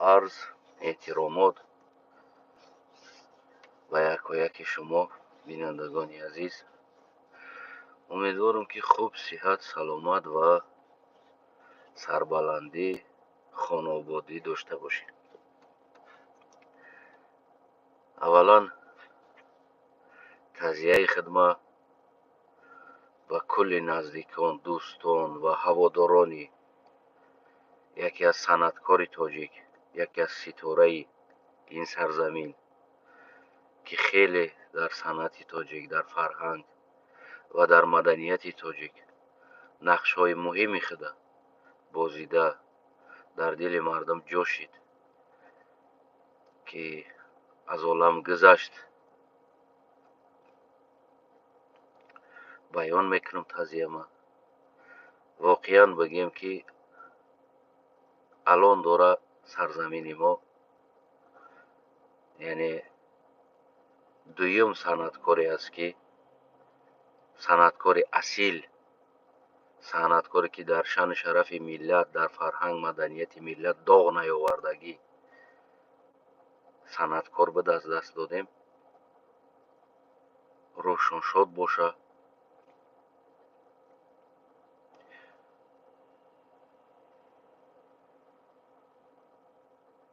عرض احترامات و یکایک شما بینندگان عزیز. امیدوارم که خوب، صحت، سلامت و سربلندی خانوادگی داشته باشید. اولا تزیه خدمت به کل نزدیکان، دوستان و هوادارانی یکی از صنعتکار تاجیک، یکی از ستاره این سرزمین که خیلی در صنعت تاجیک، در فرهنگ و در مدنیت تاجیک نقش های مهمی خود بازیده در دل مردم جاشید که از عالم گذشت. بیان میکنم تازیه ما واقعا بگیم که الان داره سرزمین ما، یعنی دویم صنعتکاری است که صنعتکار اصیل، صنعتکاری که در شان شرف ملت، در فرهنگ مدنیت ملت داغ نیاوردگی صنعتکار به دست دادیم. روشن شاد باشه.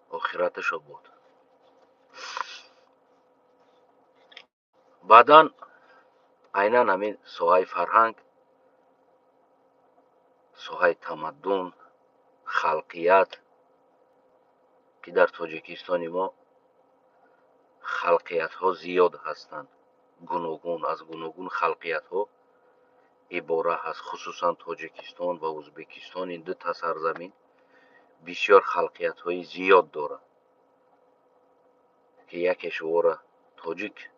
آخرتش بود. بعداً عیناً همین سوهای فرهنگ، سوهای تمدن، خلقیت که در تاجیکستان ما خلقیت ها زیاد هستند، گوناگون از گوناگون خلقیت ها عباره هست. خصوصا تاجیکستان و ازبکستان، این دو تا سرزمین بسیار خلقیت های زیاد داره که یکیش واره تاجیک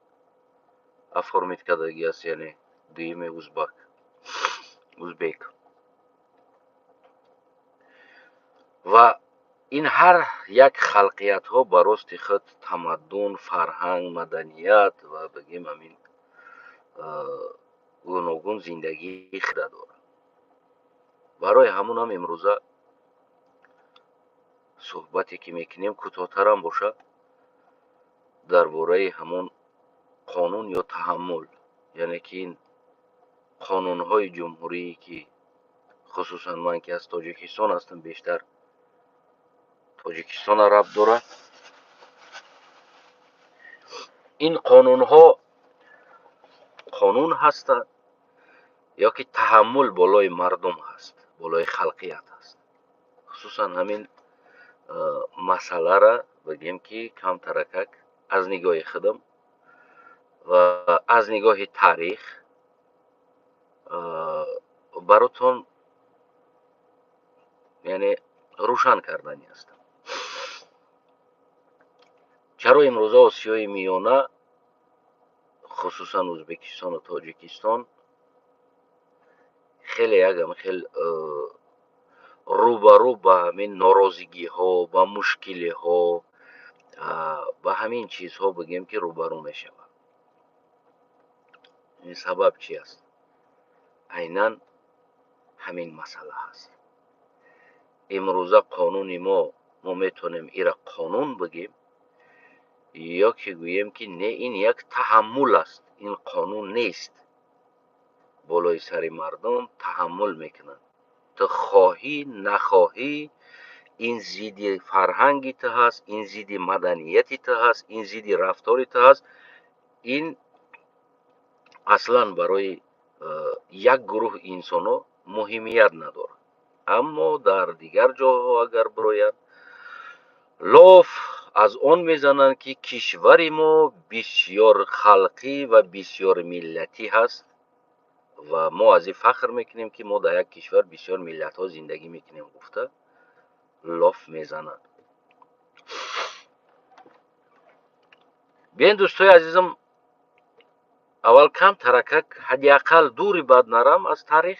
افرمید کردگی است، یعنی دویم ازبک. و این هر یک خلقیت ها براستی خود تمدن، فرهنگ، مدنیت و بگیم همین گوناگون زندگی خود داره. برای همون هم امروزه صحبتی که میکنیم کوتاه‌تر هم باشه درباره همون قانون یا تحمل، یعنی که این قانون های جمهوری که خصوصا من که از تاجیکستان هستم، بیشتر تاجیکستان ربط داره. این قانون ها قانون هستند یا که تحمل بالای مردم هست، بالای خلقیت هست. خصوصا همین مسئله را بگیم که کم ترکک از نگاه خودم و از نگاه تاریخ براتون یعنی روشن کردنی است. چرا امروز آسیای میانه، خصوصا ازبکستان و تاجیکستان، خیلی روبرو به همین ناراضگی ها، به مشکلی ها، به همین چیزها بگیم که روبرو می شود. این سبب چی است؟ عیناً همین مسئله هست. امروزه قانون ما میتونیم ایرا قانون بگیم یا که گوییم که نه، این یک تحمل است. این قانون نیست. بالای سر مردم تحمل میکنن. تو خواهی نخواهی این زیدی فرهنگی تو هست، این زیدی مدنیتی تو هست، این زیدی رفتاری تو هست. این اصلا برای یک گروه انسان ها مهمیت نداره. اما در دیگر جاها اگر براید لاف از آن میزنند که کشور ما بسیار خلقی و بسیار ملتی هست و ما از این فخر میکنیم که ما در یک کشور بسیار ملت ها زندگی میکنیم گفته لاف میزنند. بیاین دوستای عزیزم، اول کم ترکک حداقل دوری بعد نرم از تاریخ.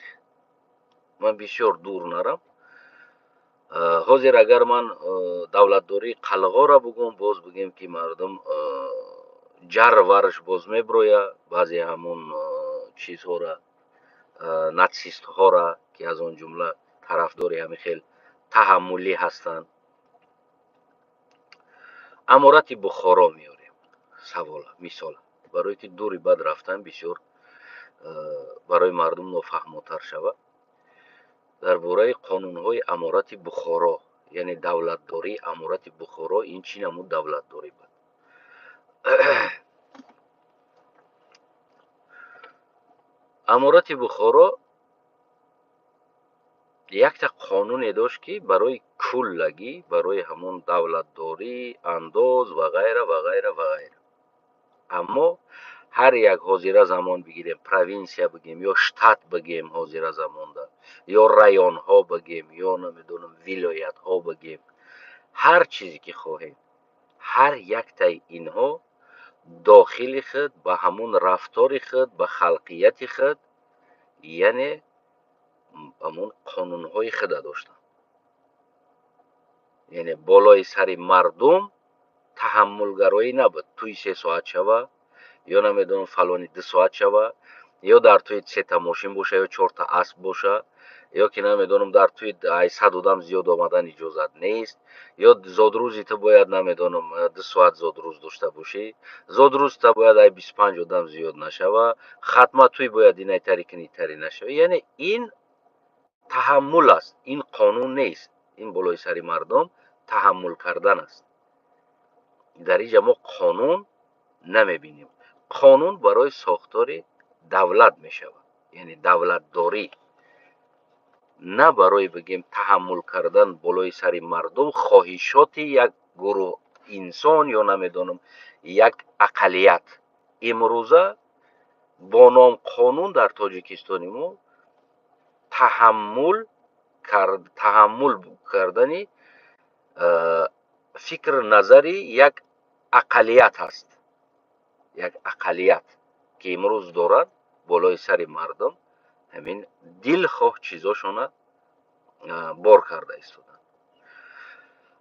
من بسیار دور نرم. حاضر اگر من دولتداری قلغا را بگم، باز بگیم که مردم جر ورش باز میبرویه. بعضی همون چیزها را، ناتسیست ها را که از اون جمله طرفداری همین خیلی تحملی هستند، امارت بخارا میاریم سوال مثال برای که دوری بد رفتن بسیار برای مردم نافهمتر شود. درباره قانون‌های امارت بخارا یعنی دولتداری امارت بخارا این چی نمود دولتداری بود. امارت بخارا یک تا قانون داشت که برای کلگی برای همون دولتداری انداز و غیره و غیره و غیره. اما هر یک حاضر زمان بگیریم پروینسیا بگیم یا شتات بگیم حاضر زمان ده یا رایون ها بگیم یا نمیدونم ولایت ها بگیم هر چیزی که خواهیم هر یک تا اینها داخل خود به همون رفتار خود به خلقیت خود یعنی همون قانون های خود داشتن. یعنی بالای سر مردم تحملگرایی نبود توی 3 ساعت شوه یا نمیدونم فلانی 2 ساعت شوه یا در توی 3 تا ماشین باشه یا 4 تا اسب باشه یا که نمیدونم در توی 100 آدم زیاد آمدن اجازت نیست یا زادروزی تو باید نمیدونم 2 ساعت زادروز داشته باشی زادروز تو باید 25 آدم زیاد نشوه ختمه توی باید اینای تری کنی تری نشوه. یعنی این تحمل است این قانون نیست این بالای سر مردم تحمل کردن است. در اینجا ما قانون نمیبینیم. قانون برای ساختار دولت میشود یعنی دولتداری نه برای بگیم تحمل کردن بالای سر مردم خواهشات یک گروه انسان یا نمیدونم یک اقلیت. امروزه با نام قانون در تاجیکستان ما تحمل کردن فکر نظری یک اقلیت هست یک اقلیت که امروز دارد بالای سر مردم همین دلخواه چیزاشون بار کرده ایستادن.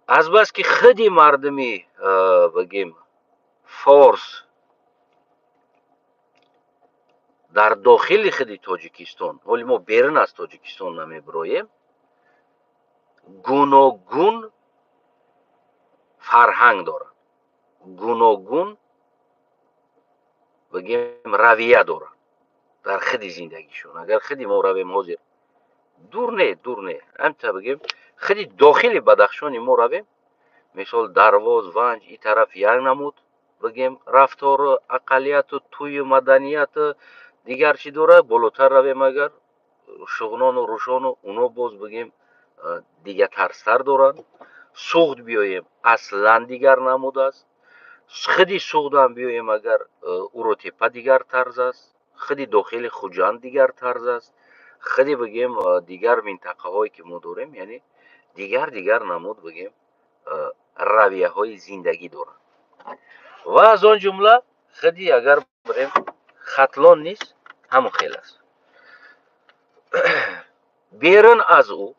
از بس که خودی مردمی بگیم فارس در داخل خودی تاجیکستان ولی ما بیرون از تاجیکستان نمیبرویم گوناگون فرهنگ دارن گوناگون بگیم رویه دارن در خودی زندگیشون. اگر خودی ما رویم حاضر دور نه انت بگیم خیلی داخل بدخشان ما رویم مثال درواز ونج این طرف یک نمود بگیم رفتار اقلیت و توی مدنیت دیگر چی داره بالاتر رویم اگر شغنان و روشان و اونا باز بگیم دیگر ترستر دارن. سوخت بیاییم اصلا دیگر نمود است. خیلی سوخت هم بیاییم اگر او رو تپه دیگر طرز است خیلی داخل خوجان دیگر طرز است خیلی بگیم دیگر منطقه هایی که ما داریم یعنی دیگر نمود بگیم رویه های زندگی دارن و از آن جمله خیلی اگر بریم خطلان نیست همون خیلی است. بیرون از او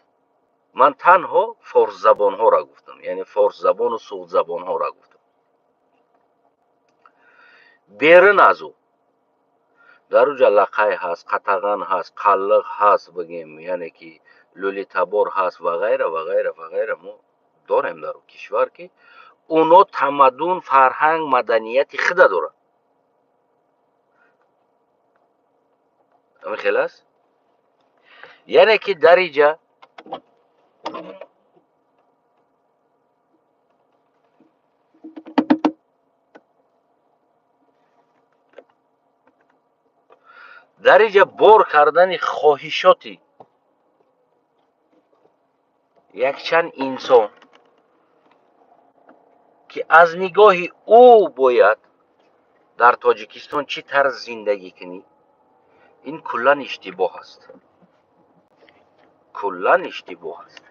من تنها فارس زبان ها را گفتم یعنی فارس زبان و سوخت زبان ها را گفتم. بیرون از او در اونجا لقای هست قطغن هست قلق هست بگیم یعنی که لولی تبار هست و غیره و غیره و غیره ما داریم در اون کشور که اونا تمدن فرهنگ مدنیت خود دارن. همین خیلی است. یعنی که در اینجا بار کردن خواهشاتی یک چند انسان که از نگاه او باید در تاجیکستان چی طرز زندگی کنی این کلان اشتباه است کلان اشتباه است.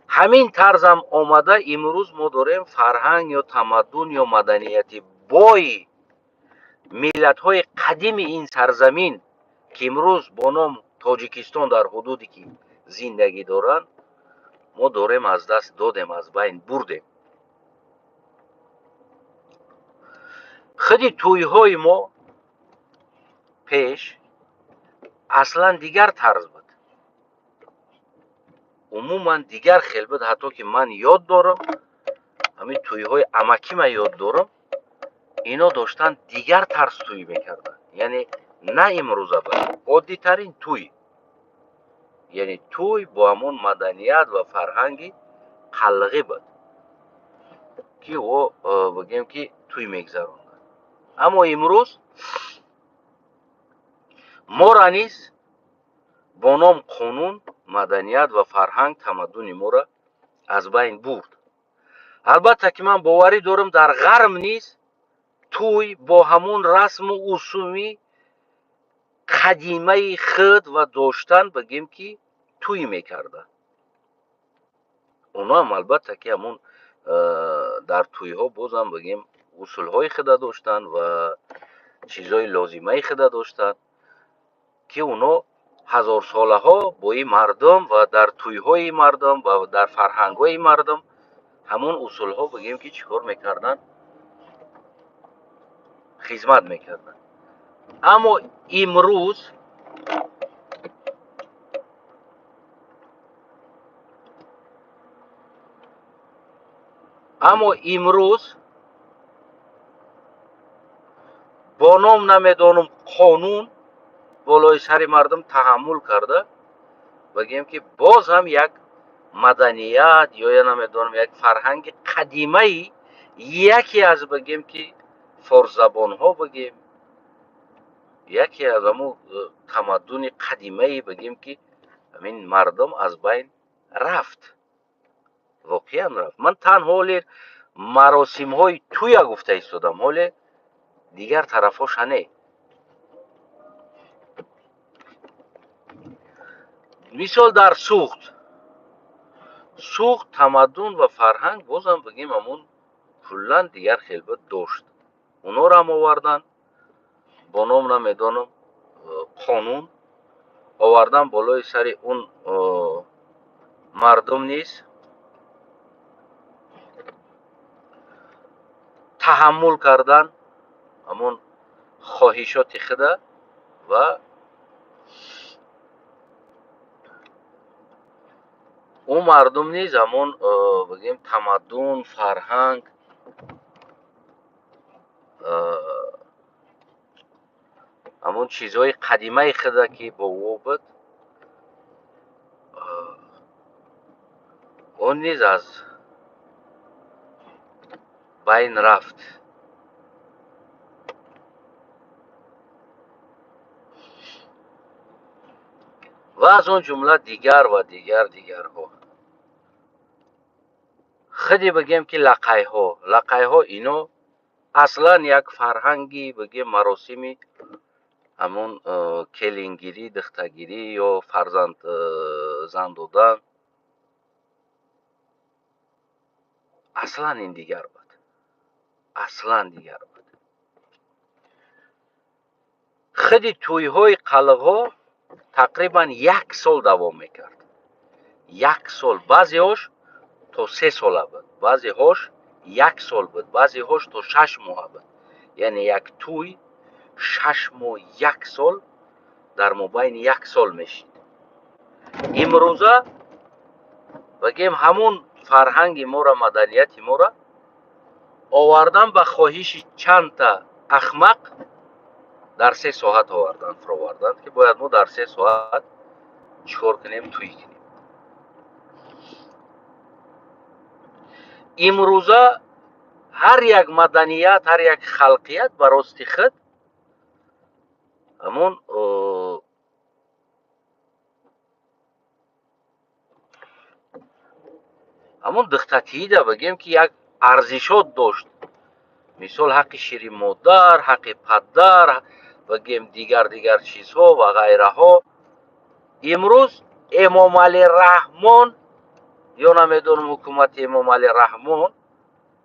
همین طرز هم آمده امروز ما داریم فرهنگ یا تمدن یا مدنیتی بای ملت های قدیم این سرزمین که امروز با نام تاجیکستان در حدودی که زندگی دارن ما داریم از دست دادیم از بین بردیم. خیلی توی های ما پیش اصلا دیگر طرز بود عموما دیگر خیل بود حتی که من یاد دارم همین تویهای امکی من یاد دارم، اینا داشتن دیگر طرز توی میکردن. یعنی نه امروزه بود، عادی ترین توی، یعنی توی با همون مدنیت و فرهنگی خلقی بود که او بگیم که توی میگذروندن. اما امروز ما را نیز با نام قانون مدنیت و فرهنگ تمدن ما را از بین برد. البته که من باوری دارم در غرب نیز توی با همون رسم و اصولی قدیمه خود و داشتن بگیم که توی میکرده. اونا هم البته که همون در توی ها بازم بگیم اصول های خود داشتن و چیزای لازمه خود داشتن که اونا هزار ساله ها با این مردم و در توی های مردم و در فرهنگ های مردم همون اصول ها بگیم که چیکار میکردن، خدمت میکردن. اما امروز با نام نمیدانم قانون بالای سر مردم تحمل کرده، بگیم که باز هم یک مدنیت یا نمیدانم یک فرهنگ قدیمی، یکی از بگیم که فارس زبان ها بگیم یکی از همون تمدن قدیمی بگیم که همین مردم از بین رفت، واقعا رفت. من تنها حال مراسم های توی گفته ایستادم، حال دیگر طرف هاش نه. مثال در سوخت تمدن و فرهنگ بازم بگیم همون کلن دیگر خلبت داشت. اونا را هم آوردن با نام نمیدانم قانون، آوردن بالای سر اون مردم نیست تحمل کردن همون خواهشات خدا و اون مردم نیز همون بگیم تمدن فرهنگ همون چیزهای قدیمه خدا که با او بود اون نیز از بین رفت. و از اون جمله دیگر و دیگر ها خیلی بگیم که لقای ها اینو اصلا یک فرهنگی بگیم مراسمی همون کلینگیری دختگیری یا فرزند زن دادن اصلا این دیگر بود، اصلا دیگر بود. خیلی توی های قلق ها تقریبا 1 سال دوام میکرد. 1 سال، بعضی هاش تا 3 ساله بود، بعضی هاش 1 سال بود، بعضی هاش تا 6 ماه بود. یعنی یک توی 6 ماه 1 سال در مابین 1 سال میشید. امروزه بگیم همون فرهنگ ما را مدنیت ما را آوردن به خواهش چند تا احمق در 3 ساعت آوردن که باید ما در 3 ساعت چیکار کنیم، توی کنیم. امروزه هر یک مدنیت، هر یک خلقیت براستی خود همون دختتی ده بگیم که یک ارزشات داشت، مثال حق شیرین مادر، حق پدر، بگیم دیگر چیزها و غیره ها. امروز امام علی رحمان یا نمیدونم حکومت امام علی رحمان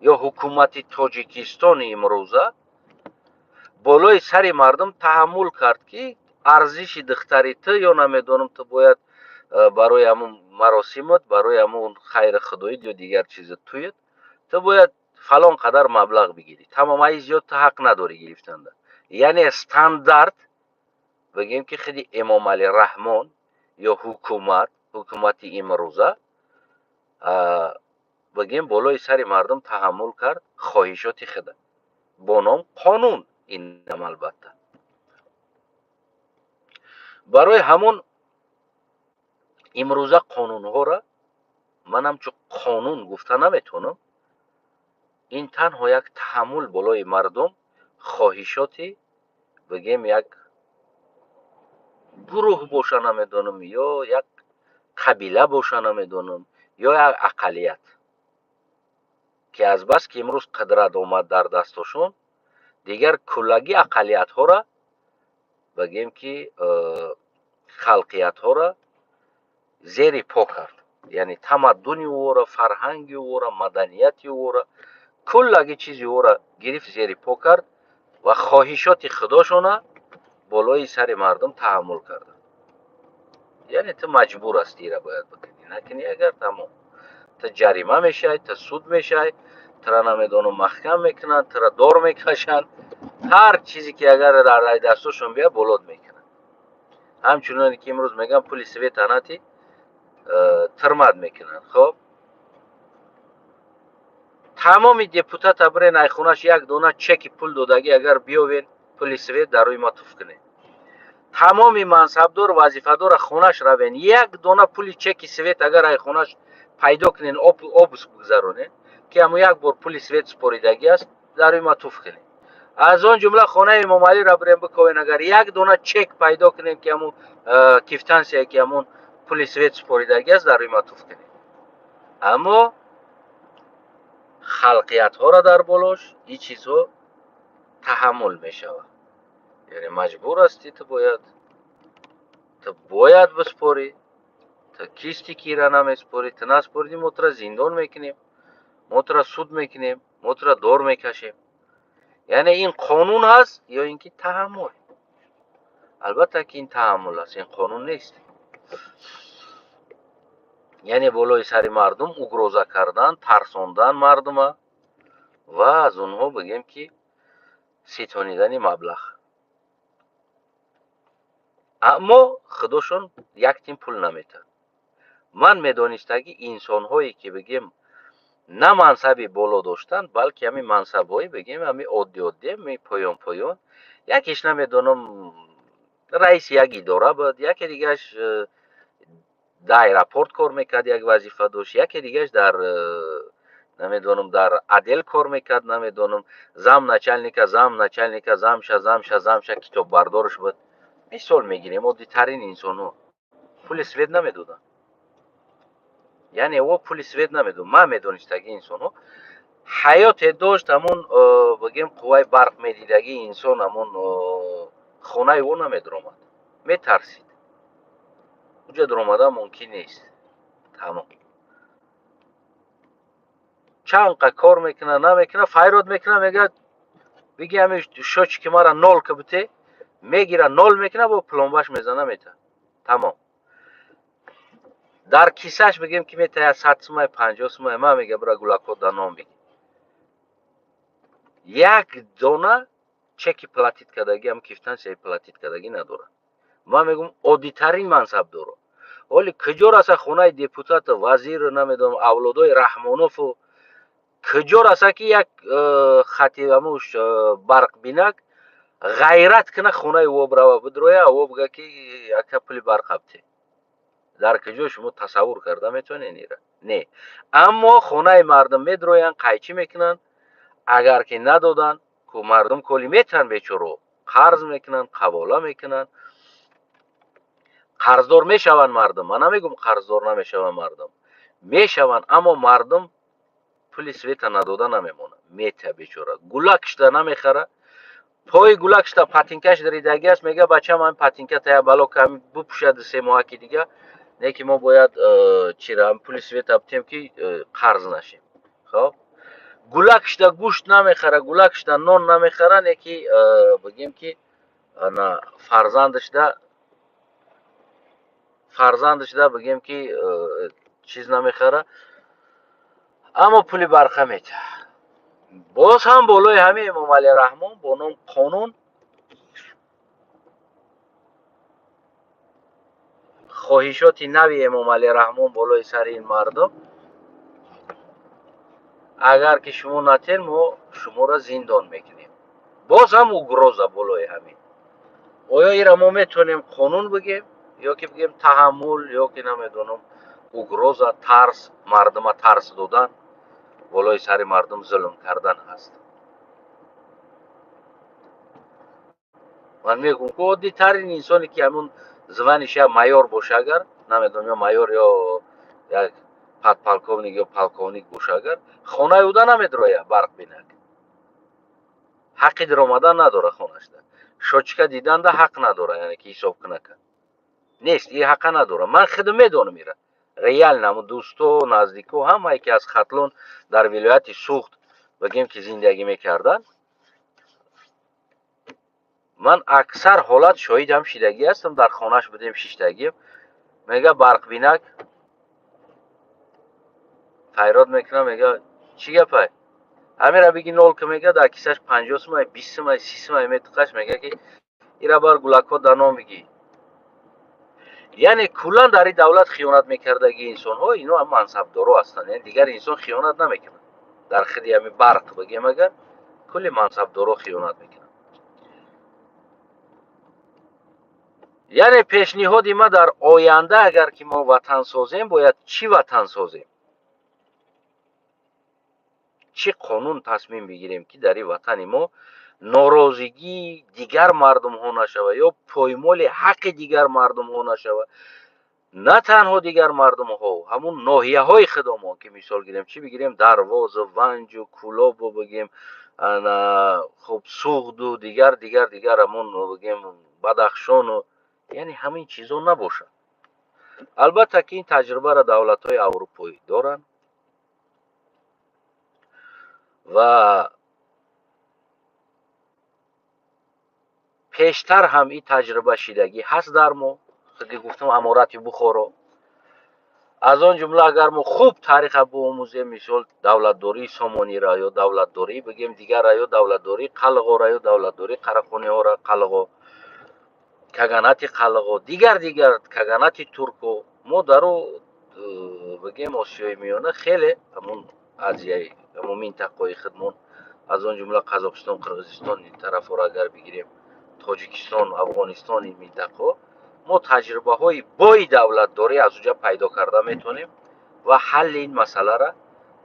یا حکومت تاجیکستان امروزه بالای سر مردم تحمل کرد که ارزش دختری تو یا نمیدونم تو باید برای همون مراسمت، برای همون خیر خدایی یا دیگر چیز تویت تو باید فلان قدر مبلغ بگیری، تمام ای زیاد تو حق نداری گرفتن. یعنی استاندارد بگیم که خیلی امام علی رحمان یا حکومت امروزه بگیم بالای سر مردم تحمل کرد خواهشات خود با نام قانون. این البته برای همون امروزه قانون ها را من همچون قانون گفته نمیتونم. این تنها یک تحمل بالای مردم خواهشاتی بگیم یک گروه باشه نمیدونم یا یک قبیله باشه نمیدونم یا یک اقلیت که از بس که امروز قدرت آمد در دستشون دیگر کلگی اقلیت ها را بگیم که خلقیت ها را زیر پا کرد. یعنی تمدنی او را، فرهنگی او را، مدنیتی او را، کلگی چیزی او را گرفت زیر پا کرد و خواهشات خداشون بالای سر مردم تحمل کرد. یعنی تو مجبور هستی را باید بکنی، نکنی اگر تمام تو جریمه میشای، تو سود میشای، تو را نمیدونم محکم میکنن، تو را دار میکشن، هر چیزی که اگر در دستشون بیا بولد میکنن. همچنانی که امروز میگم پول سویت اناتی ترمد میکنن. خب تمامی депутат برین ایخونش یک دونه چک پول دادگی اگر بیاوین پول سویت در روی ما توف کنه. تمامی منصبدار وظیفه‌دار خونش روین یک دونه پول چک سویت اگر ایخونش پیدا کنین آب بگذرونه که همون یک بار پول سویت سپاریدگی است در روی ما توف کنه. از آن جمله خانه امام علی را بریم بکوین اگر یک دونه چک پیدا کنین که همون کیفتانسی که همون پول سویت سپاریدگی است در روی ما توف کنه. اما خلقیت ها را در بالاش این چیزها تحمل می شود. یعنی مجبور هستی تو باید بسپاری. تو کیستی که را نمیسپاری، تو نسپاردی ما تو را زندان میکنیم، ما تو را سود میکنیم، ما تو را دار میکشیم. یعنی این قانون هست یا اینکه تحمل؟ البته که این تحمل است، این قانون نیست. یعنی بالای سر مردم اگروزه کردن، ترساندن مردم و از اونها بگیم که ستانیدن مبلغ. اما خودشون یک تیم پول نمیتن. من میدانستگی انسان هایی که بگیم نه منصبی بالا داشتن بلکه همین منصب هایی بگیم همین عادی می پایان یکیش نمیدونم رئیس یک اداره بود، یکی دیگهش در رپورت کار میکرد، یک وظیفه داشت، یکی دیگهش در نمیدونم در عدل کار میکرد، نمیدونم زم نچلنیکا کتاب بردارش بود. مثال میگیریم عادی ترین انسان ها پول سوید نمیدادن. یعنی او پول سوید نمیدون. من میدونستگی انسان ها حیات داشت همون بگیم قوای برق میدیدگی انسان همون خونه او نمیدرامد، میترسید اونجا درآمده ممکن نیست. تمام چند کار میکنه نمیکنه فیراد میکنه میگه بگی همین شوچ که مرا نول که بوده میگیره نول میکنه با پلمبش میزنه میته. تمام در کیسهش بگیم که میته 100 سومه 50 سومه من میگه برا گلاکو در نام بگی یک دونه چکی پلاتیت کردگی هم کیفتن سی پلاتیت کردگی نداره. من میگم عادی ترین منصب داره. ولی کجور است خونه دیپوتات وزیر نمیدونم اولادای رحمانوف و کجور است که یک خطیبموش برق بینک غیرت کنه خونه او برا بدروی او بگه که یک پلی برق هفته در کجا شما تصور کرده میتونین ایره نه. اما خونه مردم میدروین قایچی میکنن اگر که ندادن که مردم کلی میتن بیچارو قرض میکنن قباله میکنن قرضدار میشون مردم. من نمیگم قرضدار نمیشون مردم میشون اما مردم پول سویت نداده نمیمونه میته بیچاره گلکش ده نمیخره پای گلکش ده پاتینکش دریدگی است میگه بچه من پاتینکه تا بالا کمی بپوشد 3 ماه که دیگه نه که ما باید چیرا پول سویت ابتیم که قرض نشیم. خب گلکش ده گوشت نمیخره گلکش ده نون نمیخره نه که بگیم که نه فرزندش ده بگیم که چیز نمیخره اما پول برقه میته. باز هم بالای همه امام علی رحمان با نام قانون خواهشات نوی امام علی رحمان بالای سر این مردم اگر که شما نتین ما شما را زندان میکنیم. باز هم угроза بالای همین. آیا ایرا ما میتونیم قانون بگیم یا که بگیم تحمل یا که نمیدونم угроза ترس مردم ترس دادن بالای سر مردم ظلم کردن هست. من میگم که عادی ترین انسانی که همون زمانش یا مایور باشه اگر نمیدونم یا مایور یا یک پالکونیک یا پالکونیک باشه اگر خانه اودا نمیدروه برق بینک حقی در آمدن نداره خونش ده شوچکا دیدن ده حق نداره یعنی که حساب کنه نیست این حق نداره. من خودم میدونم میره ریال نمو دوستو نزدیکو همه که از خطلون در ولایت سوخت بگیم که زندگی میکردن من اکثر حالت شاهد هم شدگی هستم در خانهش بودیم ششتگی میگه برق بینک فریاد میکنه میگه چی گپه همین را بگی نول که میگه در کیسش 50 سومای 20 سومای 30 سومای میتقش میگه که ایرا بار گلکو دانو میگی یعنی کلا در این دولت خیانت میکردگی انسان ها اینو هم منصبدارو هستن یعنی دیگر انسان خیانت نمیکنه در خدی همین برق بگیم اگر کلی منصبدارو خیانت میکنه. یعنی پیشنهاد ما در آینده اگر که ما وطن سازیم باید چی وطن سازیم چی قانون تصمیم بگیریم که در این وطن ما ناراضگی دیگر مردم ها نشود یا پایمال حق دیگر مردم ها نشود نه تنها دیگر مردم ها همون ناحیه های خدمات که مثال گیریم چی بگیریم درواز و ونج و کولاب و بگیم خب سوغد و دیگر همون بگیم بدخشان و یعنی همین چیزا نباشه. البته که این تجربه را دولت های اروپایی دارن و پیشتر هم این تجربه شدگی هست در ما خیلی گفتم امارت بخارا از آن جمله اگر ما خوب تاریخ بیاموزیم مثال دولتداری سامانی را یا دولتداری بگیم دیگر را یا دولتداری قلغا را یا دولتداری قراخانی ها را قلغا کگانات قلغا دیگر کگانات ترکو ما در بگیم آسیای میانه خیلی همون ازیای همون منطقه خودمون از آن جمله قزاقستان قرغیزستان این طرف را اگر بگیریم تاجیکستان افغانستان این منطقه ما تجربه های بای دولت داری از اونجا پیدا کرده میتونیم و حل این مسئله را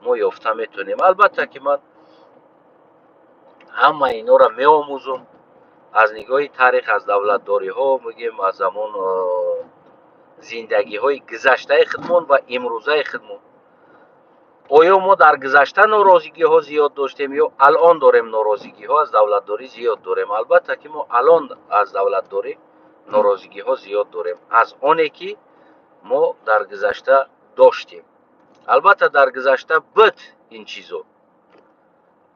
ما یافته میتونیم. البته که من همه اینا را می آموزم از نگاه تاریخ از دولت داری ها بگیم از زمان زندگی های گذشته خودمون و امروزه خودمون آیا ما در گذشته ناراضگی ها زیاد داشتیم یا الان داریم ناراضگی ها از دولت داری زیاد داریم. البته که ما الان از دولت داری ناراضگی ها زیاد داریم از آنی که ما در گذشته داشتیم. البته در گذشته بود این چیزو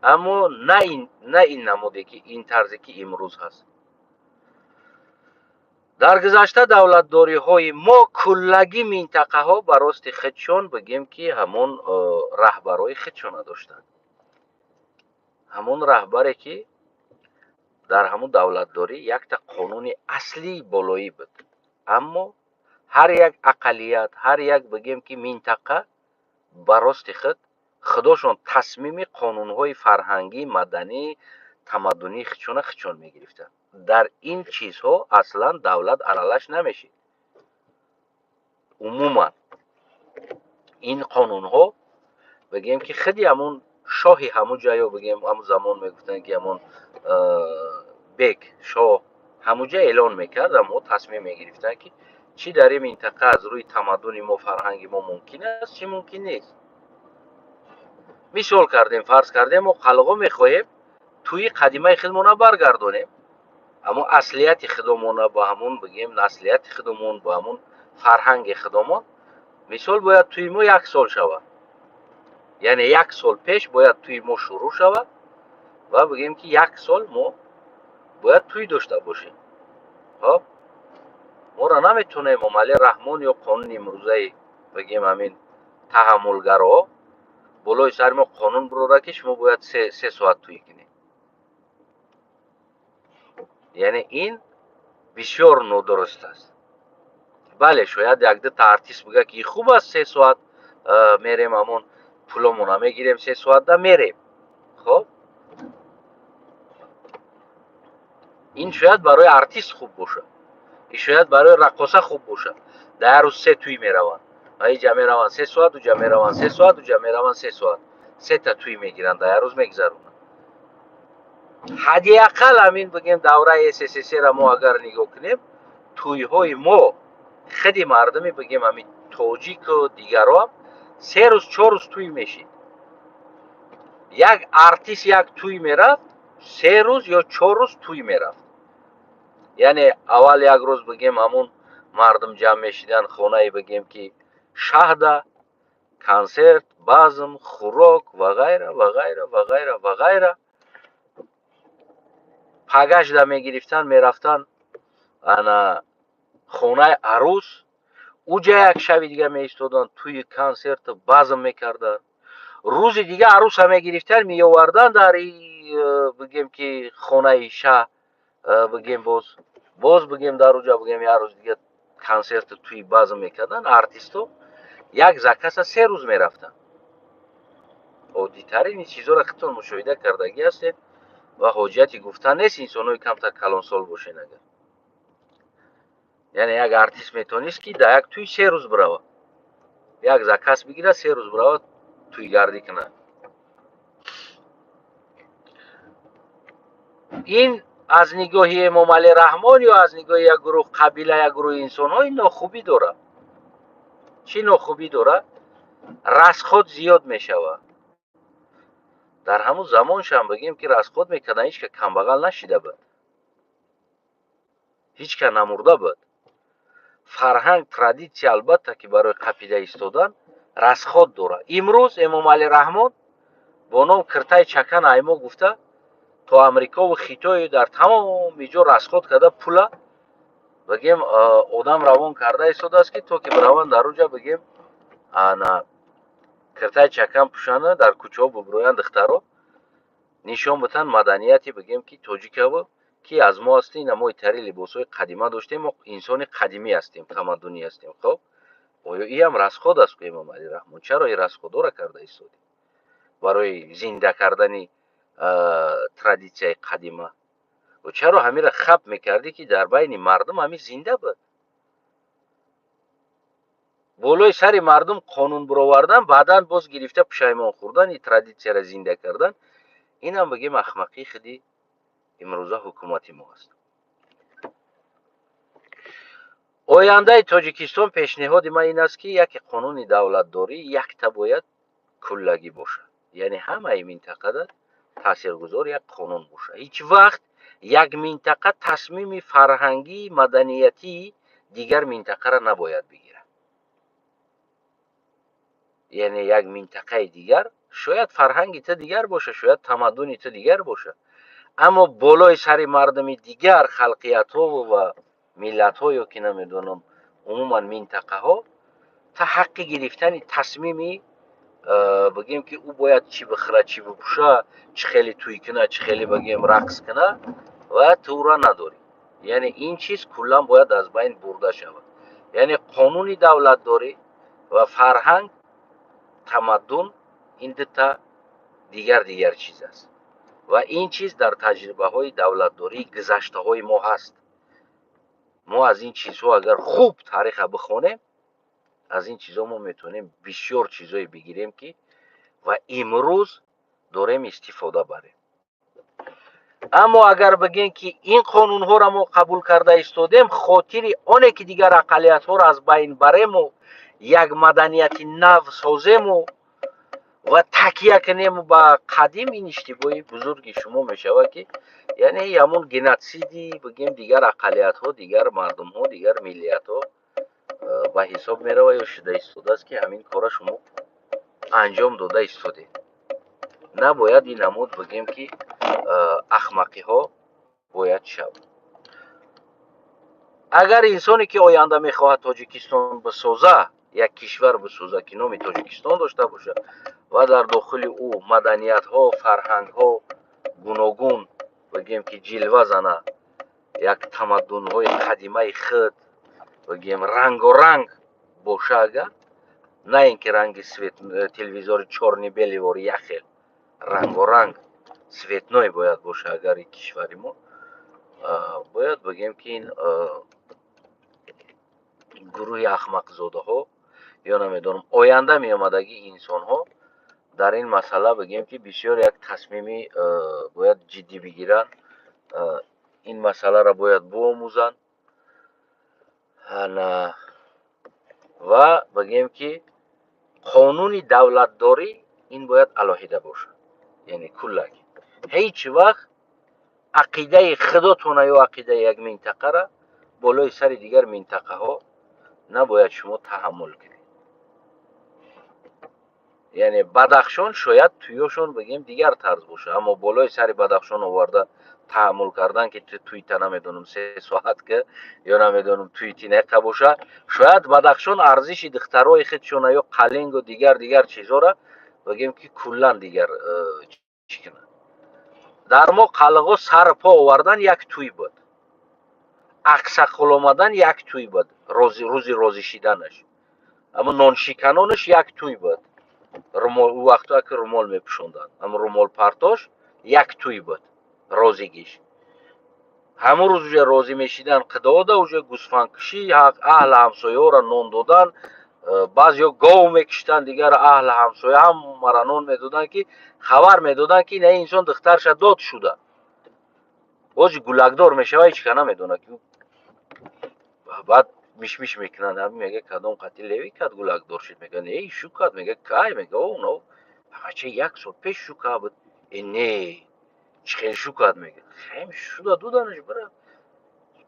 اما نه این نموده که این طرزی که امروز هست. در گذشته دولتداری های ما کلگی منطقه ها براست خودشان بگیم که همون رهبرای خودشان داشتند همون رهبری که در همون دولتداری یک تا قانون اصلی بالایی بود اما هر یک اقلیت هر یک بگیم که منطقه براست خودشان تصمیم قانون های فرهنگی مدنی تمدنی خودشان میگرفتن. در این چیزها اصلا دولت عرالش نمیشه. عموما این قانون ها بگیم که خیلی همون شاهی همون جایی بگیم همون زمان میگفتن که همون بیک شاه همون جا اعلان میکرد اما تصمیم میگرفتن که چی در این منطقه از روی تمدن ما فرهنگی ما ممکن است چی ممکن نیست. مثال کردیم فرض کردیم ما قلقا میخواهیم توی قدیمه خودمون برگردونیم اما اصلیت خودمون با همون بگیم اصلیت خودمون با همون فرهنگ خودمون مثال باید توی ما 1 سال شود یعنی 1 سال پیش باید توی ما شروع شود و بگیم که 1 سال ما باید توی داشته باشیم. خب ما را نمیتونیم عملی رحمان یا قانون امروزه بگیم همین تحملگرا بالای سر ما قانون برو که شما باید 3 ساعت توی کنیم. یعنی این بسیار نادرست است. بله شاید یک دو تا ارتیست بگه که خوب است 3 ساعت میریم همون пуломона мегирем 3 соатда мерем. хоб ин шояд барои артист хуб бошад, ин шояд барои рақоса хуб бошад. дар рӯз 3 туй мераванд, аиҷа мераванд 3 соат, уҷа мераванд 3 соат, уҷа мераванд 3 соат, 3 та туй мегиранд, дар рӯз мегзаронанд. ҳадди ақал ҳамин бигем давраи СССР мо агар нигоҳ кунем, туйҳои мо худи мардами бигем ҳамин тоҷику дигарам 3 рӯз 4 рӯз туй мешид. як артист як туй мерафт, 3 рӯз ё 4 рӯз туй мерафт. яъне аввал як рӯз бигем ҳамун мардум ҷамъ мешидан хонаи бигем ки шаҳда, консерт, базм, хӯрок ва ғайра ва ғайра ва ғайра ва ғайра. пагашда мегирифтан, мерафтан ана хонаи арӯс, уҷа як шаби дига меистодан, туи консерту базм мекарданд. рӯзи дига арӯса мегирифтан, меовардан дар бигем ки хонаи шаҳр, бигем боз бигем дар уҷа бигем як рӯз дига консерту туи базм мекардан. артистҳо як закаса 3 рӯз мерафтанд. оддитарини чизҳоро худтон мушоҳида кардагӣ ҳастед ва ҳоҷати гуфтан нест инсонои камтар калонсол бошен. агар яъне як артист метавонист ки дар як туй 3 рӯз биравад, як закас бигирад 3 рӯз биравад туйгардӣ кунад. ин аз нигоҳи Эмомалӣ Раҳмон ё аз нигоҳи як гурӯҳ қабила, як гурӯҳи инсонҳо ин нохубӣ дорад. чӣ нохубӣ дорад? расход зиёд мешавад. дар ҳамун замоншам бигем ки расход мекардан, ҳеч ка камбағал нашида буд, ҳеч ка намурда буд. фарҳанг, традитсия албатта ки барои қапида истодан расход дорад. имрӯз Эмомалӣ Раҳмон бо ном киртаи чакан аймо гуфта то амрикову хитою дар тамоми ҷо расход карда пула бигем одам равон карда истодааст ки то ки бираванд дар уҷа бигем ана киртаи чакан пӯшанда, дар кӯчаҳо бубироянд духтаро, нишон битан маданияти бигем ки тоҷикаво ки аз мо ҳастем, мо итари либосҳои қадима доштем, мо инсони қадимӣ ҳастем, тамаддунӣ ҳастем. хоб оё ин ҳам расход аст? Эмомалӣ Раҳмон чаро ин расходоро карда истоди барои зинда кардани традитсияи қадима? ва чаро ҳамира хаб мекардӣ ки дар байни мардум ҳамин зинда буд? болои сари мардум қонун бировардан, баъдан боз гирифта пушаймон хӯрдан, ин традитсияро зинда кардан, инам бигем ахмақии худи имрӯза ҳукумати мо аст. ояндаи Тоҷикистон пешниҳоди ман ин аст ки яке қонуни давлатдорӣ якта бояд куллагӣ бошад, яъне ҳамаи минтақада таъсиргузор як қонун бошад. ҳеҷ вақт як минтақа тасмими фарҳангӣ, маданиятии дигар минтақаро набояд бигирад. яъне як минтақаи дигар шояд фарҳанги ту дигар бошад, шояд тамаддуни ту дигар бошад, аммо болои сари мардуми дигар халқиятҳо ва миллатҳо ё ки намедонам умуман минтақаҳо та ҳаққи гирифтани тасмими бигем ки ӯ бояд чӣ бихӯрад, чӣ бипӯшад, чӣ хеле туй кунад, чӣ хеле бигем рақс кунад ва тура надорӣ. яъне ин чиз куллан бояд аз байн бурда шавад. яъне қонуни давлатдорӣ ва фарҳанг, тамаддун, ин дута дигар чиз аст ва ин чиз дар таҷрибаҳои давлатдории гузаштаҳои мо ҳаст. мо аз ин чизҳо агар хуб тариха бихонем, аз ин чизҳо мо метавонем бисёр чизҳое бигирем ки ва имрӯз дорем истифода барем. аммо агар бигем ки ин қонунҳоро мо қабул карда истодем, хотири оне ки дигар ақалиятҳоро аз байн барему як маданияти нав созему ва такя кунем ба қадим, ин иштибоҳи бузурги шумо мешавад ки яъне ҳамун геноциди бигем дигар ақалиятҳо, дигар мардумҳо, дигар миллиятҳо ба ҳисоб меравад ё шуда истодааст ки ҳамин кора шумо анҷом дода истодед. набояд ин намуд бигем ки ахмақиҳо бояд шавад. агар инсоне ки оянда мехоҳад Тоҷикистон бисоза, як кишвар бисоза ки номи Тоҷикистон дошта бошад ва дар дохили ӯ маданиятҳо, фарҳангҳо гуногун бигем ки ҷилва зана, як тамаддунҳои қадимаи худ бигем рангоранг боша, агар نه اینکه رنگ سویت تلویزور چرنی بلیور یخل رنگارنگ سویتنای باید باشه. اگر این کشوری ما باید بگیم که این گروه احمق زاده ها یا نمیدونم آینده می آمدگی انسان ها در این مسئله بگیم که بسیار یک تصمیمی باید جدی بگیرن. این مسئله را باید بیاموزن و بگیم که قانون دولتداری این باید علاهیده باشه. یعنی کلک هیچ وقت عقیده خودتون یا عقیده یک منطقه را بالای سر دیگر منطقه ها نباید شما تحمل کنید. یعنی بدخشان شاید تویشون بگیم دیگر طرز باشه، اما بالای سر بدخشان آورده تحمل کردن که توییت نمیدونم 3 ساعت که یا نمیدونم توییتی نقه باشه، شاید بدخشان ارزش دخترای خودشون یا قلنگ و دیگر چیزا را بگیم که کلا دیگر چی کنن. در ما قلقا سر پا آوردن یک توی بود، عکسقل آمدن یک توی بود، روزی شیدنش، اما نان شکنانش یک توی بود. رمال او وقتا که رمال میپوشوندن، اما رمال پرتاش یک توی بود رازیگیش. همون روز اوجه رازی میشیدن قداده اوجه گوسفند کشی، اهل همسایه را نان دادن، بعضی ها گاو میکشتن، دیگر اهل همسایه هم مرانون میدادن که خبر میدادن که نه انسان دخترش داد شده. باز گلگدار میشه هیچ که نمیدونه که بعد میش میکنن. هم میگه کدام قتیل لیوی کد گلگدار شد، میگن ای شو کد، میگه کای، میگه او نو بچه 1 سال پیش شو که بود. نه چخیل شو کد، میگه خیلی شده دو دانش بره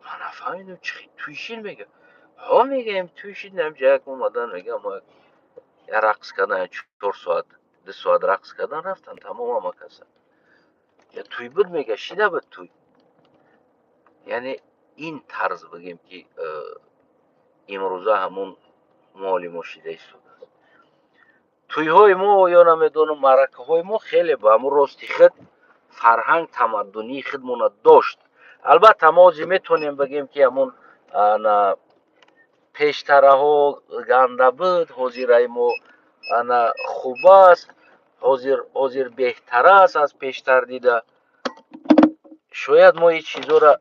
من نفهمیدم چخیل تویشین. میگه ها، میگه ام تویشین هم جایک اومدن، میگه ما یه رقص کردن 4 ساعت 2 ساعت رقص کردن رفتن تمام هم کسن یا توی بود. میگه شیده بود توی. یعنی این طرز بگیم که امروزه همون مالی ما شیده شده. توی های ما یا نمیدونم مرکه های ما خیلی با همون راستی خود فرهنگ تمدنی خودمون داشت. البته ما میتونیم بگیم که همون پیشتره ها گنده بود، حاضر ما خوب است، حاضر بهتر است از پیشتر دیده. شاید ما این چیزا را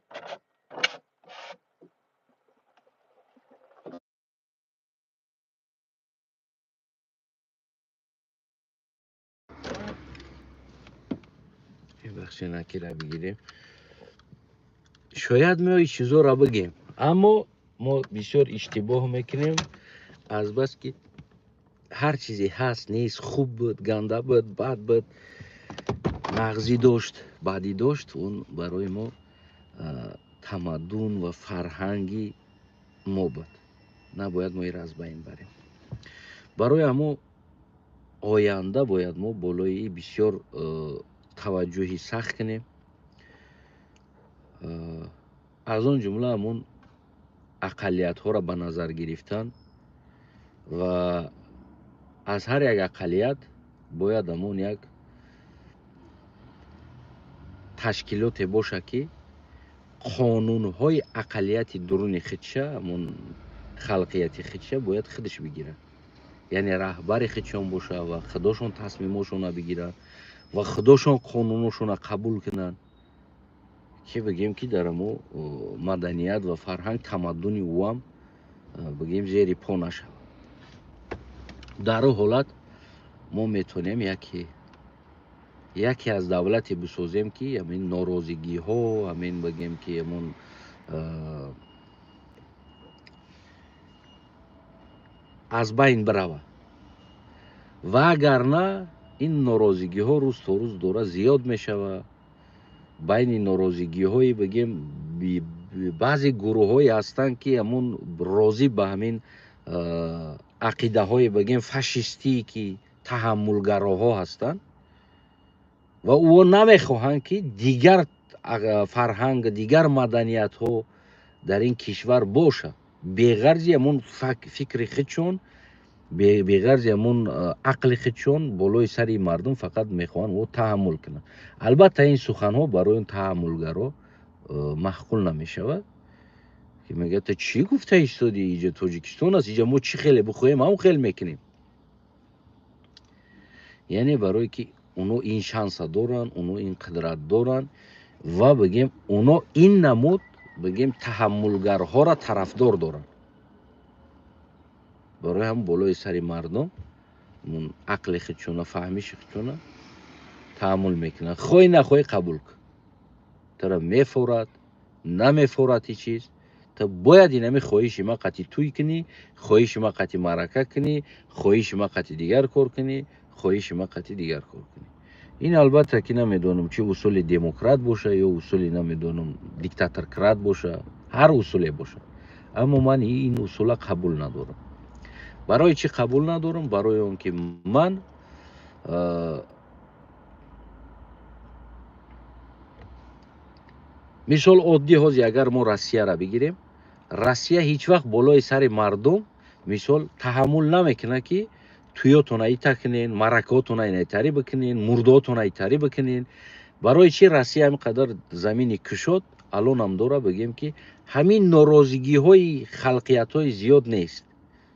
بخشی نکیره بگیریم، شاید ما این چیزا را بگیم، اما ما بسیار اشتباه میکنیم. از بس که هر چیزی هست نیست، خوب بود، گنده بود، بد بود، مغزی داشت، بدی داشت، اون برای ما تمدن و فرهنگی ما بود. نباید ما را از بین بریم. برای همو آینده باید ما بالای بسیار توجهی سخت کنیم. از اون جمله همون اقلیت ها را به نظر گرفتن و از هر یک اقلیت باید همون یک تشکیلات باشه که قانون های اقلیت درون خودشه، همون خلقیت خودشه باید خودش بگیره. یعنی رهبر خودشان باشه و خودشان تصمیماشون بگیرن و خودشان قانوناشون قبول کنن که بگیم که در مو مدنیت و فرهنگ تمدنی او هم بگیم زیر پا نشود. در این حالت ما میتونیم یکی از دولتی بسازیم که همین ناراضگی ها، همین بگیم که همون از بین بروه. و اگر نه این ناراضگی ها روز تا روز داره زیاد میشوه. بین ناراضگی های بگیم بعضی گروه های هستن که همون راضی به همین عقیده های بگیم فاشیستی که تحملگراها هستن و او نمیخواهند که دیگر فرهنگ، دیگر مدنیت ها در این کشور باشه. بغرض همون فکر خودشون، بغرض همون عقل خودشون بالای سری مردم فقط میخوان و تحمل کنن. البته این سخن ها برای اون تحملگرا محقول نمیشود که میگه تو چی گفته ایستادی؟ اینجا تاجیکستان است، اینجا ما چی خیلی بخوایم همون خیلی میکنیم. یعنی برای که اونو این شانس دارن، اونو این قدرت دارن و بگیم اونو این نمود بگیم تحملگرها را طرفدار دارن. برای هم بالای سری مردم اون عقل خودشونه، فهمیش خودشونه تحمل میکنن، خوی نخوی قبول کن. ترا میفورد نمیفورد هیچ چیز، تا باید این همی خواهیش ما قطعی توی کنی، خواهیش ما قطعی معرکه کنی، خواهیش ما قطعی دیگر کار کنی، خواهیش ما قطعی دیگر کار کنی. این البته که نمیدونم چه اصول دموکرات باشه یا اصولی نمیدونم دیکتاتورکرات باشه، هر اصولی باشه، اما من این اصول قبول ندارم. برای چی قبول ندارم؟ برای اون که من مثال عادی هست، اگر ما روسیه را بگیریم، روسیه هیچ وقت بالای سر مردم مثال تحمل نمیکنه که تویاتون ایتا کنین، مرکاتون ایتاری بکنین، مرداتون ایتاری بکنین. برای چی روسیه همینقدر زمینی کشد الان هم داره بگیم که همین ناراضگی های خلقیت های زیاد نیست.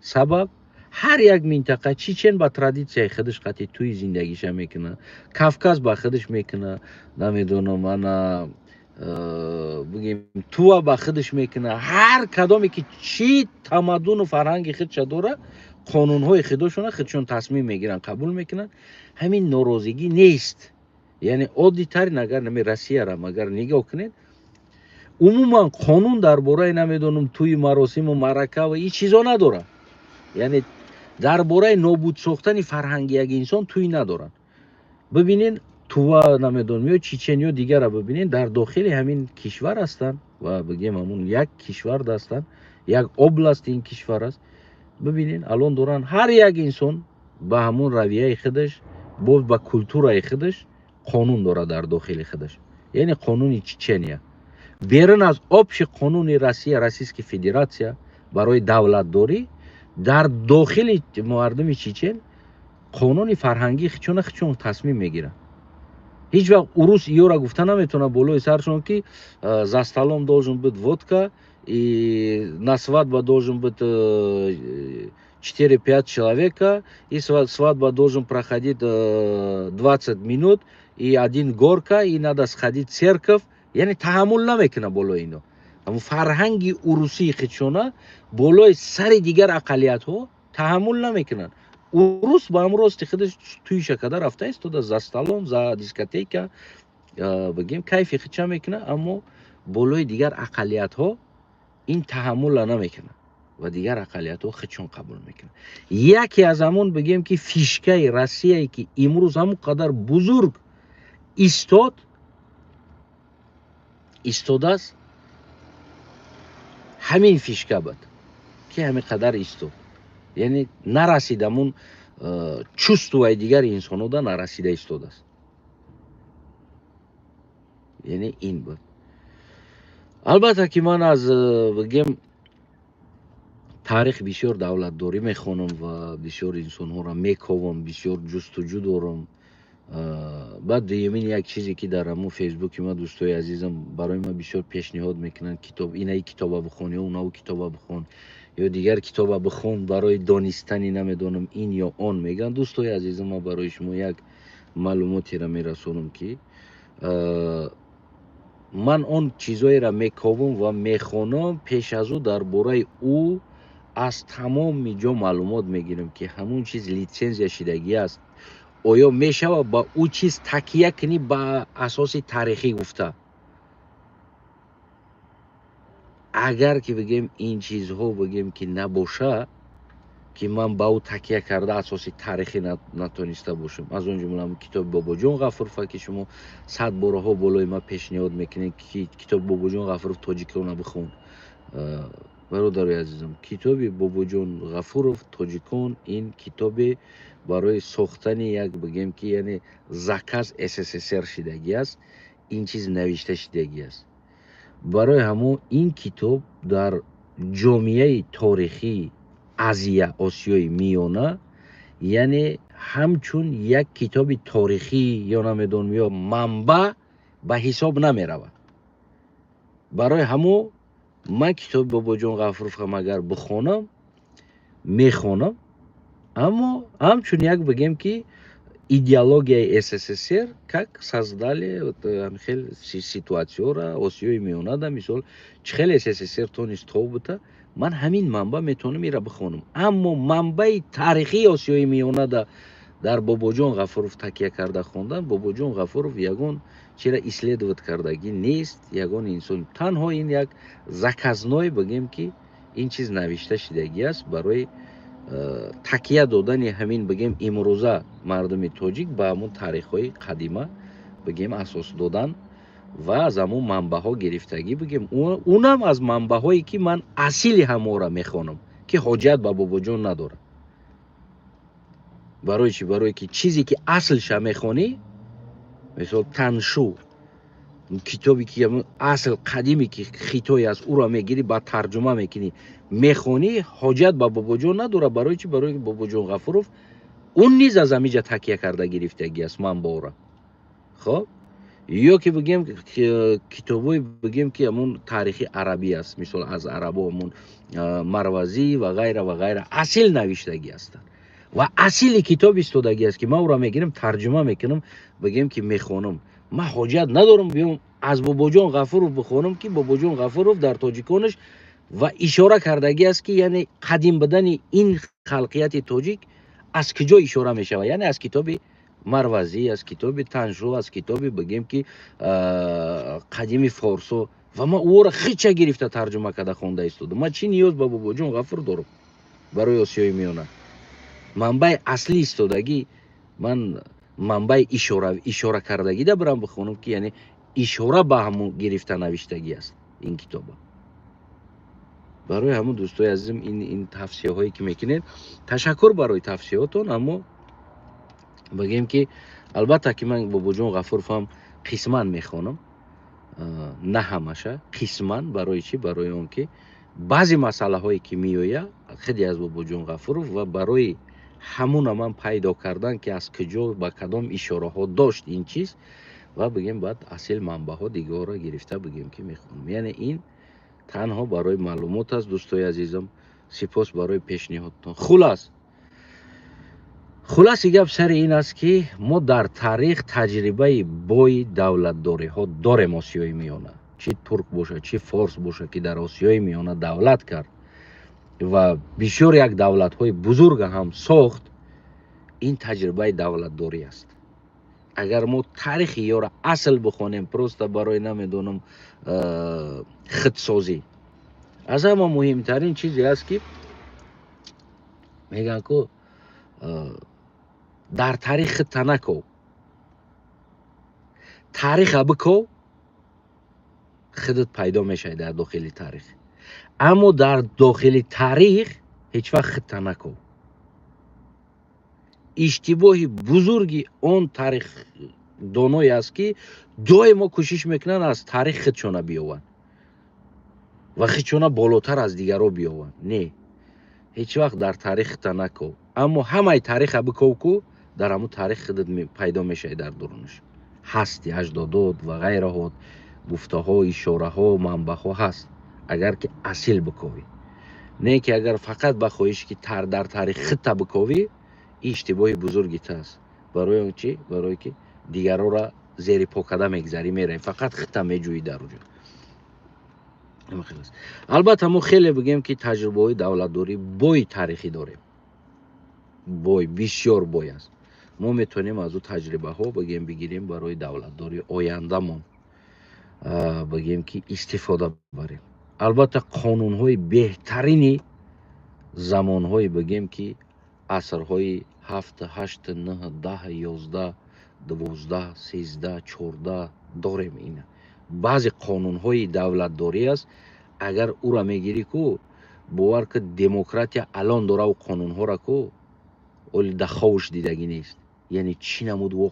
سبب هر یک منطقه چیچن با ترادیسیای خودش قطعی توی زندگیش میکنه، کافکاز با خودش میکنه، نمیدونم انا بگیم تو با خودش میکنه. هر کدامی که چی تمدن و فرهنگ خودش داره، قانون های خودشون تصمیم میگیرن، قبول میکنن. همین ناراضگی نیست. یعنی عادی تر اگر نمی روسیه را مگر نگاه کنید، عموما قانون درباره نمیدونم توی مراسم و مرکه و این چیزا نداره. یعنی درباره نابود ساختن فرهنگ یک انسان توی ندارن. ببینین تو نمیدونم یا چیچنیا دیگر را ببینین، در داخل همین کشور هستن و بگیم همون یک کشور هستن، یک اوبلاست این کشور است. ببینین الان دارن هر یک انسان با همون رویه خودش، با کلتور خودش قانون داره در داخل خودش. یعنی قانون چیچنیا بیرون از آبش قانون روسیسک فدراسیا برای دولت داری، در داخل مردم چیچن قانون فرهنگی خچون تصمیم میگیره. هیچ وقت روس ایو را گفته نمیتونه بالای سرشون که за столом должен быть водка и на свадьбе должен быть 4-5 человека, и свадьба должен проходить 20 минут, и один горка, и надо сходить в церковь. یعنی تحمل نمیکنه بالای اینو. اما فرهنگی روسی خودشونه بالای سر دیگر اقلیت ها تحمل نمیکنن. روس با امروز خودش توی شکده رفته است، تو در زستالون ز دیسکوتیکا بگیم کیف خودش میکنه، اما بالای دیگر اقلیت ها این تحمل نمیکنه و دیگر اقلیت ها خودشون قبول میکنه. یکی از همون بگیم که فیشکه روسیه که امروز همون قدر بزرگ ایستاده است، همین فیشکه بود که همین قدر ایستاد. یعنی نرسیده همون چوستوهای دیگر انسان ها نرسیده ایستاده است. یعنی این بود. البته که من از بگیم تاریخ بسیار دولت داری میخونم و بسیار انسان ها را میکوام، بسیار جستجو دارم. بعد دیمین یک چیزی که در همون فیسبوک ما دوستای عزیزم برای ما بسیار پیشنهاد میکنن، کتاب اینایی کتاب بخون یا اونها کتاب بخون یا دیگر کتاب بخون برای دانستنی نمیدونم این یا آن میگن. دوستای عزیزم ما برای شما یک معلوماتی را میرسونم که من اون چیزایی را میکوام و میخونم، پیش از او درباره او از تمام جا معلومات میگیرم که همون چیز لیسنس یا شدگی است، آیا میشه با او چیز تکیه کنی با اساس تاریخی گفته. اگر که بگیم این چیزها بگیم که نباشه، که من با او تکیه کرده اساس تاریخی نتونسته باشم. از اون جمله کتاب بابا جون غفور که شما 100 بارها بالای ما پیشنهاد میکنید که کتاب بابا جون غفور تاجیکان بخون. برادر عزیزم، کتاب بابا جون غفور تاجیکان این کتاب برای ساختن یک بگیم که یعنی زکاز SSSR شدگی است. این چیز نوشته شدگی است. برای همون این کتاب در جامعه تاریخی آسیای میانه یعنی همچون یک کتاب تاریخی یا نمیدونم یا منبع به حساب نمی رود. برای همون من کتاب بابا جون غفور اگر بخونم میخونم، اما همچون یک بگیم که идеологияи СССР как создали вот хел ситуациёра Осиёи Миёнада, мисол чӣ хеле СССР тонist то бута, ман ҳамин манба метавонам ира бихонам. Аммо манбаи таърихии Осиёи Миёнада дар Бобоҷон Ғафуров такя карда хондан, Бобоҷон Ғафуров ягон чира исследоват кардагӣ нест, ягон инсон. Танҳо ин як заказной бигем ки ин чиз навишта шидагӣ аст барои такя додани ҳамин бигем имрӯза мардуми тоҷик ба ҳамун таърихҳои қадима бигем асос додан ва аз ҳамун манбаъҳо гирифтагӣ бигем. Унам аз манбаъҳое ки ман асили ҳамора мехонам ки ҳоҷат ба Бобоҷон надорад. барои чӣ? Барое ки чизе ки аслша мехонӣ, мисол Таншу китобе ки асл қадиме ки хитое аст, уро мегирӣ ба тарҷума мекунӣ, мехонӣ, ҳоҷат ба Бобоҷон надорад. Барои чӣ? Барои Бобоҷон Ғафуров он низ аз ҳамиҷа такя карда гирифтагӣ аст манбаъора. хоб ё ки бигем китобҳои бигем ки ҳамун таърихи арабӣ аст, мисол аз арабо ҳамун Марвазӣ ва ғайра асл навиштагӣ ҳастанд ва асили китоб истодагӣ аст ки ман уро мегирам, тарҷума мекунам, бигем ки мехонам. Ман ҳоҷат надорам биём аз Бобоҷон Ғафуров бихонам ки Бобоҷон Ғафуров дар тоҷиконаш ва ишора кардагӣ аст ки яъне қадим будани ин халқияти тоҷик аз куҷо ишора мешавад, яъне аз китоби Марвазӣ, аз китоби Таншу, аз китоби бигем ки қадими форсо, ва ман ӯро хича гирифта тарҷума карда хонда истодам. Ман чӣ ниёз ба Бобоҷон Ғафуров дорам барои Осиёи Миёна? манбаи аслӣ истодагӣ, ман манбаи ишора кардагида бирам бихонам ки яъне ишора ба ҳамун гирифта навиштагӣ аст ин китоба. барои ҳамун дӯстои азизам ин тавсияҳое ки мекунед, ташаккур барои тавсиётон. Аммо бигем ки албатта ки ман Бобоҷон Ғафуров ҳам қисман мехонам, на ҳамаша, қисман. Барои чӣ? Барои он ки баъзе масъалаҳое ки меояд хеле аз Бобоҷон Ғафуров ва барои ҳамуна ман пайдо кардан ки аз куҷо ба кадом ишораҳо дошт ин чиз, ва бигем баъд асл манбаъҳо дигора гирифта бигем ки мехонам. яъне ин танҳо барои маълумот аст, дӯстои азизам. сипос барои пешниҳодтон. хуласи гап сари ин аст ки мо дар таърих таҷрибаи бои давлатдориҳо дорем. Осиёи Миёна, чӣ турк бошад, чӣ форс бошад, ки дар Осиёи Миёна давлат кард ва бисёр як давлатҳои бузурга ҳам сохт, ин таҷрибаи давлатдорӣ аст. агар мо таърихи ёра асл бихонем просто барои намедонам хитсозӣ, аз ҳама муҳимтарин чизе аст ки мегӯянд ки дар таърих хитта наков, таъриха биков, худат пайдо мешавад дар дохили таърих. аммо дар дохили таърих ҳеҷ вақт хитта наков. иштибоҳи бузурги он таърихдоное аст ки доимо кӯшиш мекунанд аз таърих худшона биёванд ва худшона болотар аз дигаро биёванд. Не, ҳеҷ вақт дар таърих хитта наков. аммо ҳамаи таъриха биков ку дар ҳамун таърих худат пайдо мешавад дар дурунаш. ҳасти аҷдодот ва ғайраҳо, гуфтаҳо, ишораҳо, манбаъҳо ҳаст, агар ки асл биковӣ. Не ки агар фақат ба хоҳиш ки дар таърих хитта биковӣ, иштибоҳи бузургит аст. барои он чӣ? Барое ки дигарора зери покада мегзарӣ, меравӣ, фақат хитта меҷӯӣ дар уҷо. албатта мо хеле бигем ки таҷрибаҳои давлатдорӣ бои таърихӣ дорем. бой, бисёр бой аст. мо метавонем аз ӯ таҷрибаҳо бигем бигирем барои давлатдории ояндамон, бигем ки истифода барем. албатта қонунҳои беҳтарини замонҳои бигем ки асрҳои 7, 8, 9, 10, 11, 12, 13, 14 дорем. ин баъзе қонунҳои давлатдорӣ аст. агар ӯро мегирӣ ку бовар ки демократия алон дора ӯ қонунҳоро ку оли да ховш дидагӣ нест. яъне чӣ намуд во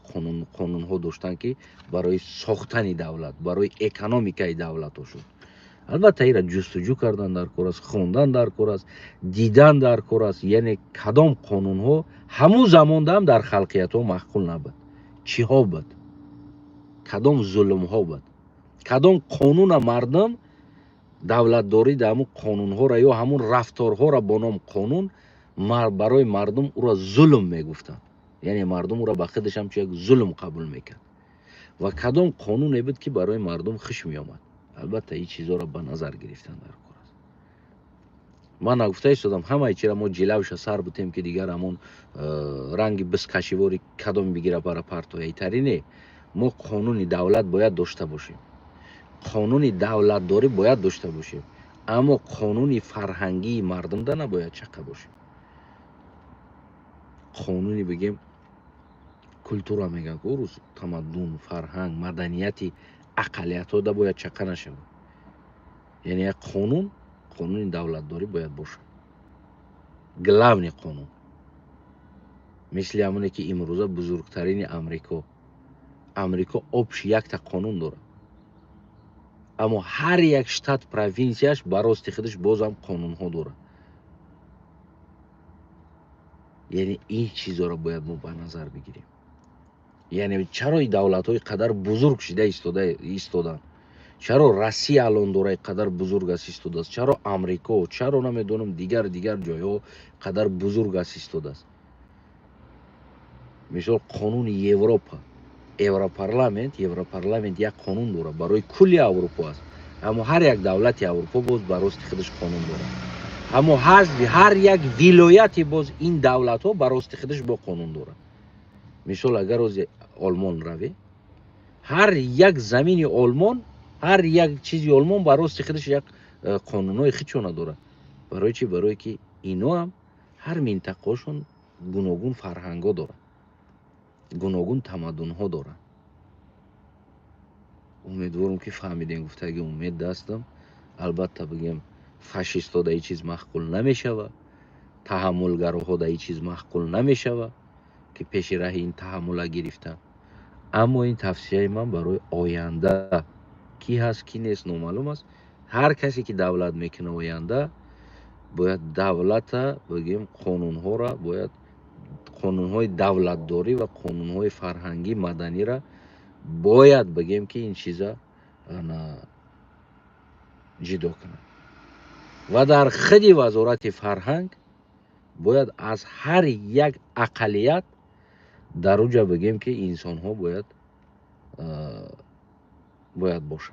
қонунҳо доштанд ки барои сохтани давлат, барои экономикаи давлатҳо шуд. албатта ира ҷустуҷӯ кардан дар кор аст, хондан дар кор аст, дидан дар кор аст. яъне кадом қонунҳо ҳамун замонда ҳам дар халқиятҳо маъқул набуд, чиҳо буд, кадом зулмҳо буд, кадом қонуна мардам давлатдорӣ да ҳамун қонунҳоро ё ҳамун рафторҳоро бо ном қонун барои мардум уро зулм мегуфтанд. یعنی مردم او را به خودش هم یک ظلم قبول میکرد و کدام قانونی بود که برای مردم خوش می آمد. البته این چیزا را به نظر گرفتن در کار است. من نگفته ایستادم همه چیز را ما جلوش سر بودیم که دیگر همون رنگ بسکشیواری کدام بگیره برای پرتوی ترینه. ما قانون دولت باید داشته باشیم، قانون دولت داری باید داشته باشیم، اما قانون فرهنگی مردم ده نباید چقه باشیم. قانونی بگیم کلتورا میگن که روز تمدن، فرهنگ، مدنیتی اقلیت ها ده باید چقه نشود. یعنی یک قانون دولت داری باید باشه، گلاونی قانون، مثل همونه که امروزه بزرگترین امریکا آبش یک تا قانون داره، اما هر یک شتات پروینسیاش براستی خودش باز هم قانون ها داره. یعنی این چیزا را باید ما به نظر بگیریم. یعنی چرا این دولت های قدر بزرگ شده ایستادن؟ چرا روسیه الان داره قدر بزرگ است ایستاده است؟ چرا امریکا، چرا نمیدونم دیگر جایها قدر بزرگ است ایستاده است؟ مثال قانون یوروپارلمنت یک قانون داره برای کلی اروپا است، اما هر یک دولت اروپا باز برای خودش قانون داره. اما هر یک ولایت باز این دولت ها برای خودش با قانون داره. مثال اگر از آلمان روی، هر یک زمین آلمان، هر یک چیزی آلمان برای خودش یک قانونای خودشون داره. برای چی؟ برای که اینا هم هر منطقه‌شون گوناگون فرهنگا داره، گوناگون تمدن ها داره. امیدوارم که فهمیدین گفتگی امید دستم. البته بگیم فاشیستا در این چیز محقول نمیشوه، تحملگراها در این چیز محقول نمیشوه که پیش راه این تحمل گرفتن. اما این توصیه من برای آینده، کی هست کی نیست نامعلوم است. هر کسی که دولت میکنه آینده باید دولت بگیم قانونها را، باید قانونهای دولتداری و قانونهای فرهنگی مدنی را باید بگیم که این چیزا جدا کنه و در خود وزارت فرهنگ باید از هر یک اقلیت در اونجا بگیم که انسان ها باید باشن.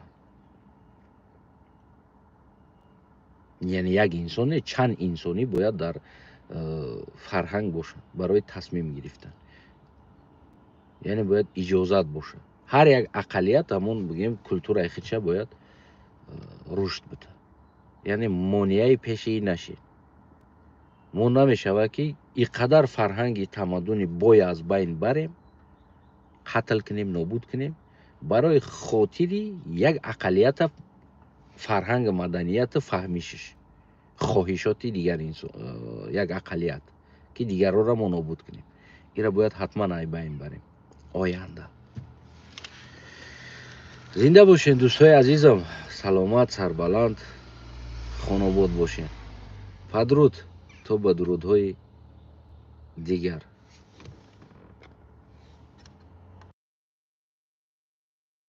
یعنی یک انسان چند انسانی باید در فرهنگ باشن برای تصمیم گرفتن. یعنی باید اجازت باشه هر یک اقلیت همون بگیم کلتور خودش باید رشد بده. یعنی مانعی پیش این نشه. ما نمیشوه که اینقدر فرهنگی تمدنی بای از بین بریم، قتل کنیم، نابود کنیم برای خاطری یک اقلیت فرهنگ مدنیت فهمیشش، خواهشاتی دیگر یک اقلیت که دیگر را ما نابود کنیم. این را باید حتما ای بین بریم آینده. زنده باشین دوستای عزیزم، سلامت، سربلند، خاناباد باشین. بدرود تا به درودهای دیگر.